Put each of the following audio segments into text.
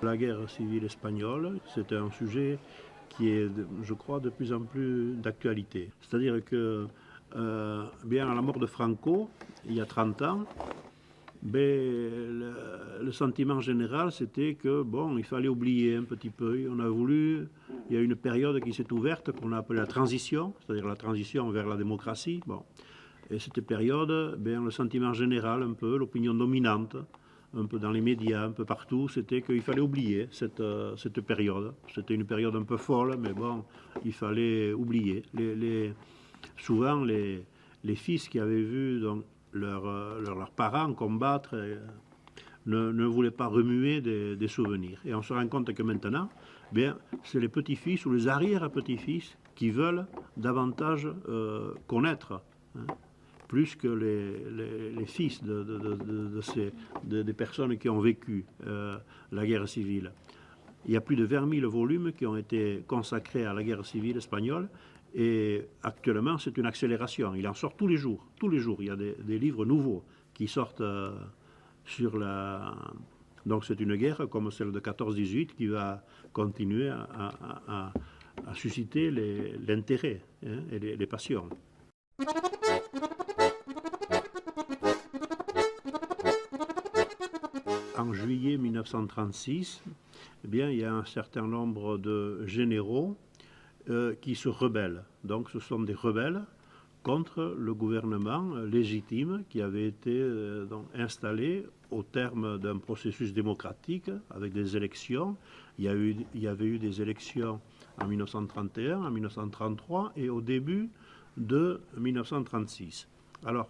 La guerre civile espagnole, c'est un sujet qui est, je crois, de plus en plus d'actualité. C'est-à-dire que, bien à la mort de Franco, il y a 30 ans, le sentiment général, c'était que, bon, il fallait oublier un petit peu. On a voulu, il y a une période qui s'est ouverte, qu'on a appelée la transition, c'est-à-dire la transition vers la démocratie. Bon. Et cette période, bien, le sentiment général, un peu, l'opinion dominante, un peu dans les médias, un peu partout, c'était qu'il fallait oublier cette période. C'était une période un peu folle, mais bon, il fallait oublier. Souvent, les fils qui avaient vu donc, leurs parents combattre ne voulaient pas remuer des souvenirs. Et on se rend compte que maintenant, bien, c'est les petits-fils ou les arrière-petits-fils qui veulent davantage connaître, hein, plus que les fils des personnes qui ont vécu la guerre civile. Il y a plus de 20 000 volumes qui ont été consacrés à la guerre civile espagnole et actuellement c'est une accélération. Il en sort tous les jours. Tous les jours, il y a des livres nouveaux qui sortent sur la... Donc c'est une guerre comme celle de 14-18 qui va continuer à susciter l'intérêt, hein, et les passions. En juillet 1936, eh bien, il y a un certain nombre de généraux qui se rebellent. Donc ce sont des rebelles contre le gouvernement légitime qui avait été donc, installé au terme d'un processus démocratique avec des élections. Il y avait eu des élections en 1931, en 1933 et au début de 1936. Alors,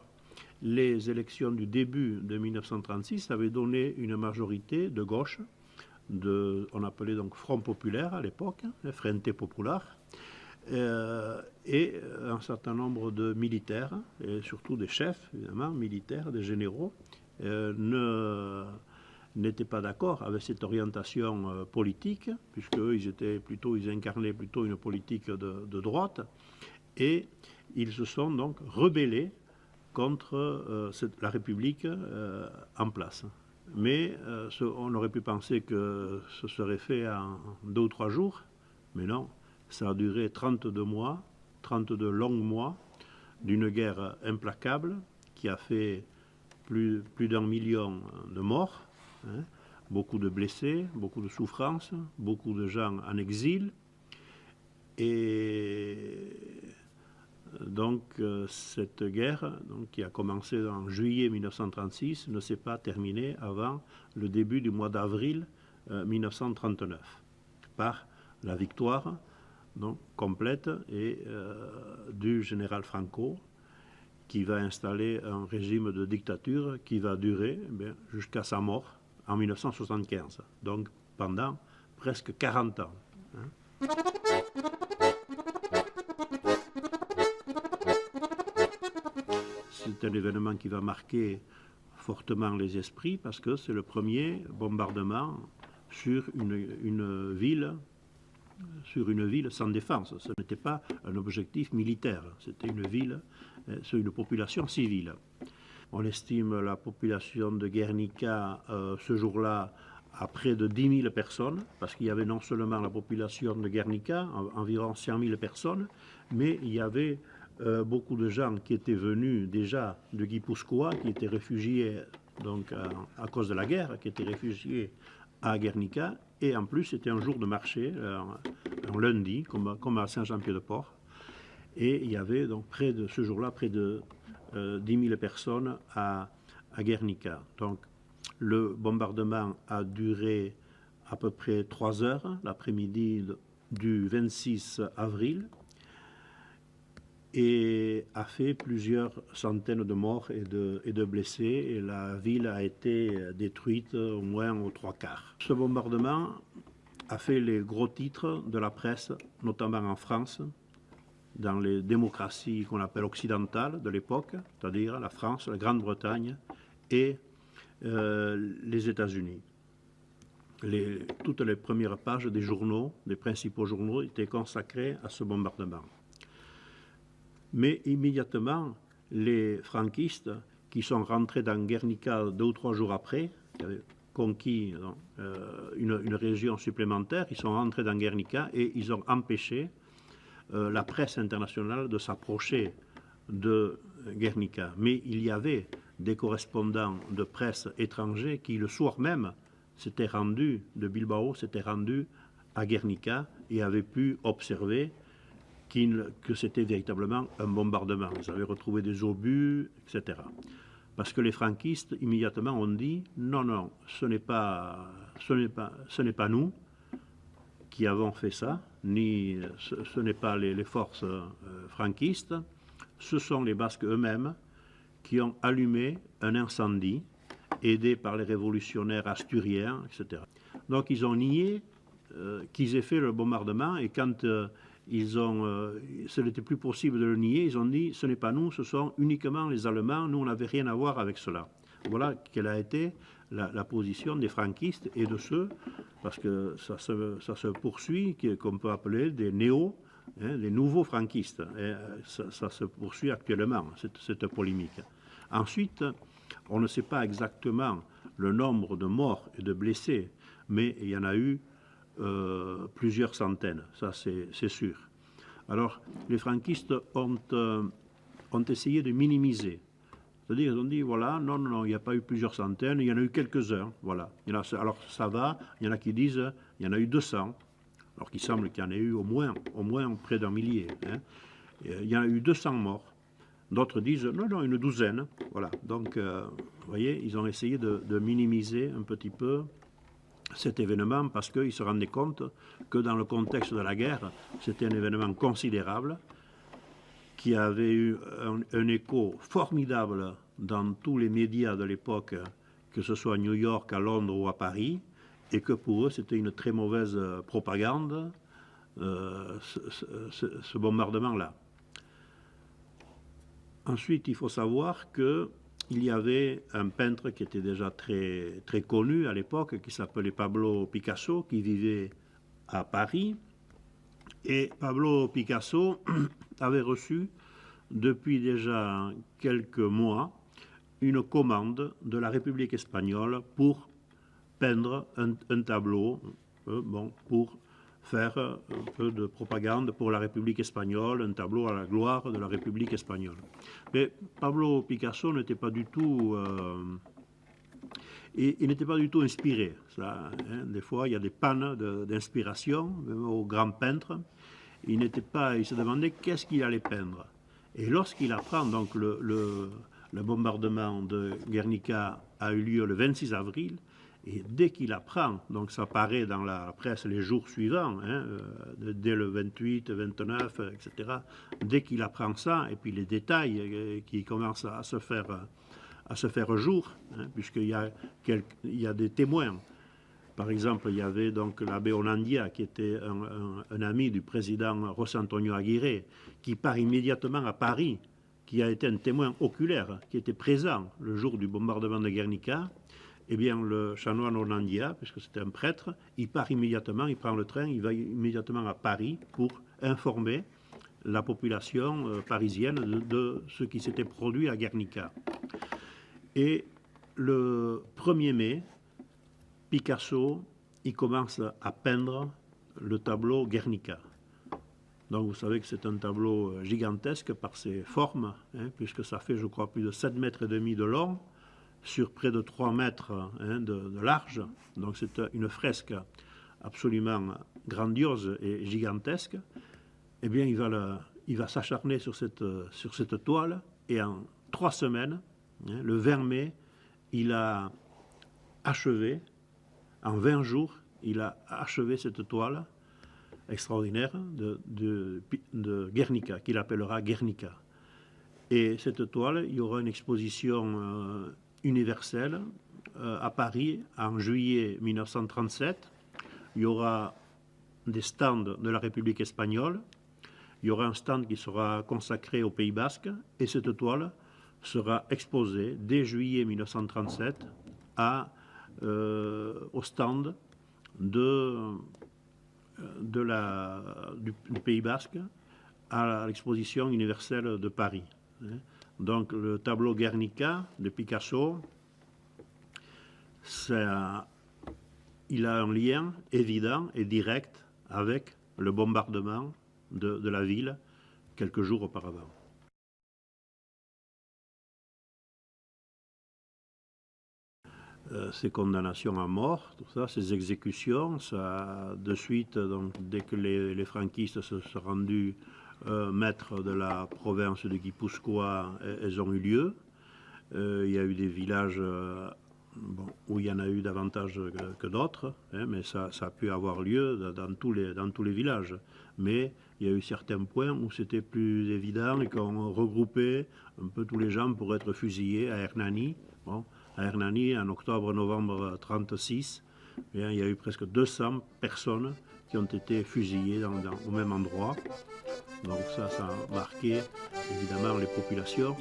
les élections du début de 1936 avaient donné une majorité de gauche, on appelait donc Front Populaire à l'époque, Frente Popular, et un certain nombre de militaires, et surtout des chefs, évidemment, militaires, des généraux, n'étaient pas d'accord avec cette orientation politique, puisqu'eux, ils incarnaient plutôt une politique de droite, et ils se sont donc rebellés contre la République en place. Mais on aurait pu penser que ce serait fait en 2 ou 3 jours, mais non, ça a duré 32 mois, 32 longs mois d'une guerre implacable qui a fait plus d'1 million de morts, hein, beaucoup de blessés, beaucoup de souffrances, beaucoup de gens en exil, et donc cette guerre qui a commencé en juillet 1936 ne s'est pas terminée avant le début du mois d'avril 1939 par la victoire complète du général Franco qui va installer un régime de dictature qui va durer jusqu'à sa mort en 1975, donc pendant presque 40 ans. Hein. C'est un événement qui va marquer fortement les esprits parce que c'est le premier bombardement sur une ville sans défense. Ce n'était pas un objectif militaire, c'était une ville sur une population civile. On estime la population de Guernica ce jour-là à près de 10 000 personnes, parce qu'il y avait non seulement la population de Guernica, environ 100 000 personnes, mais il y avait beaucoup de gens qui étaient venus déjà de Guipúzcoa, qui étaient réfugiés donc, à cause de la guerre, qui étaient réfugiés à Guernica, et en plus c'était un jour de marché, un lundi, comme à Saint-Jean-Pied-de-Port, et il y avait donc ce jour-là près de 10 000 personnes à Guernica. Donc le bombardement a duré à peu près 3 heures, l'après-midi du 26 avril, et a fait plusieurs centaines de morts et de blessés, et la ville a été détruite au moins aux 3/4. Ce bombardement a fait les gros titres de la presse, notamment en France, dans les démocraties qu'on appelle occidentales de l'époque, c'est-à-dire la France, la Grande-Bretagne et les États-Unis. Toutes les premières pages des journaux, des principaux journaux, étaient consacrées à ce bombardement. Mais immédiatement, les franquistes, qui sont rentrés dans Guernica 2 ou 3 jours après, qui avaient conquis une région supplémentaire. Ils sont rentrés dans Guernica et ils ont empêché la presse internationale de s'approcher de Guernica. Mais il y avait des correspondants de presse étrangers qui, le soir même, s'étaient rendus de Bilbao, s'étaient rendus à Guernica et avaient pu observer que c'était véritablement un bombardement. Ils avaient retrouvé des obus, etc. Parce que les franquistes, immédiatement, ont dit « Non, non, ce n'est pas nous qui avons fait ça, ni ce n'est pas les forces franquistes, ce sont les Basques eux-mêmes qui ont allumé un incendie, aidés par les révolutionnaires asturiens, etc. » Donc ils ont nié qu'ils aient fait le bombardement, et quand ce n'était plus possible de le nier, ils ont dit ce n'est pas nous, ce sont uniquement les Allemands, nous on n'avait rien à voir avec cela. Voilà quelle a été la position des franquistes et de ceux, parce que ça se poursuit, qu'on peut appeler des des nouveaux franquistes. Et ça se poursuit actuellement, cette polémique. Ensuite, on ne sait pas exactement le nombre de morts et de blessés, mais il y en a eu plusieurs centaines, ça c'est sûr. Alors, les franquistes ont essayé de minimiser. C'est-à-dire, ils ont dit, voilà, non, non, il n'y a pas eu plusieurs centaines, il y en a eu quelques-uns, voilà. Alors, ça va, il y en a qui disent, il y en a eu 200, alors qu'il semble qu'il y en ait eu au moins près d'un millier. Hein. Il y en a eu 200 morts. D'autres disent, non, non, une douzaine, voilà. Donc, vous voyez, ils ont essayé de minimiser un petit peu cet événement parce qu'ils se rendaient compte que dans le contexte de la guerre, c'était un événement considérable qui avait eu un écho formidable dans tous les médias de l'époque, que ce soit à New York, à Londres ou à Paris, et que pour eux c'était une très mauvaise propagande, ce bombardement-là. Ensuite, il faut savoir que il y avait un peintre qui était déjà très, très connu à l'époque, qui s'appelait Pablo Picasso, qui vivait à Paris. Et Pablo Picasso avait reçu, depuis déjà quelques mois, une commande de la République espagnole pour peindre un tableau, pour faire un peu de propagande pour la République espagnole, un tableau à la gloire de la République espagnole. Mais Pablo Picasso n'était pas du tout... il n'était pas du tout inspiré. Ça, hein, des fois, il y a des pannes d'inspiration, même aux grands peintres. Il se demandait qu'est-ce qu'il allait peindre. Et lorsqu'il apprend, donc le bombardement de Guernica a eu lieu le 26 avril, et dès qu'il apprend, donc ça paraît dans la presse les jours suivants, hein, dès le 28, 29, etc., dès qu'il apprend ça, et puis les détails qui commencent à se faire jour, hein, puisqu'il y a des témoins. Par exemple, il y avait donc l'abbé Onandia, qui était un ami du président José Antonio Aguirre, qui part immédiatement à Paris, qui a été un témoin oculaire, qui était présent le jour du bombardement de Guernica. Eh bien, le chanoine Onandia, puisque c'était un prêtre, il part immédiatement, il prend le train, il va immédiatement à Paris pour informer la population parisienne de ce qui s'était produit à Guernica. Et le 1er mai, Picasso, il commence à peindre le tableau Guernica. Donc vous savez que c'est un tableau gigantesque par ses formes, hein, puisque ça fait, je crois, plus de 7,5 mètres de long, sur près de 3 mètres hein, de large. Donc c'est une fresque absolument grandiose et gigantesque. Eh bien, il va s'acharner sur cette toile, et en 3 semaines, hein, le 20 mai, il a achevé, en 20 jours, il a achevé cette toile extraordinaire de Guernica, qu'il appellera Guernica. Et cette toile, il y aura une exposition universelle à Paris en juillet 1937. Il y aura des stands de la République espagnole. Il y aura un stand qui sera consacré au Pays Basque. Et cette toile sera exposée dès juillet 1937 au stand du Pays Basque à l'exposition universelle de Paris. Donc le tableau Guernica de Picasso, il a un lien évident et direct avec le bombardement de la ville quelques jours auparavant. Ces condamnations à mort, tout ça, ces exécutions, ça, de suite, donc, dès que les franquistes se sont rendus maîtres de la province de Guipuscoa, elles ont eu lieu. Il y a eu des villages où il y en a eu davantage que d'autres, hein, mais ça a pu avoir lieu dans tous les villages. Mais il y a eu certains points où c'était plus évident et qu'on regroupait un peu tous les gens pour être fusillés à Hernani. Bon, à Hernani, en octobre-novembre 1936, il y a eu presque 200 personnes qui ont été fusillées au même endroit. Donc ça a marqué évidemment les populations.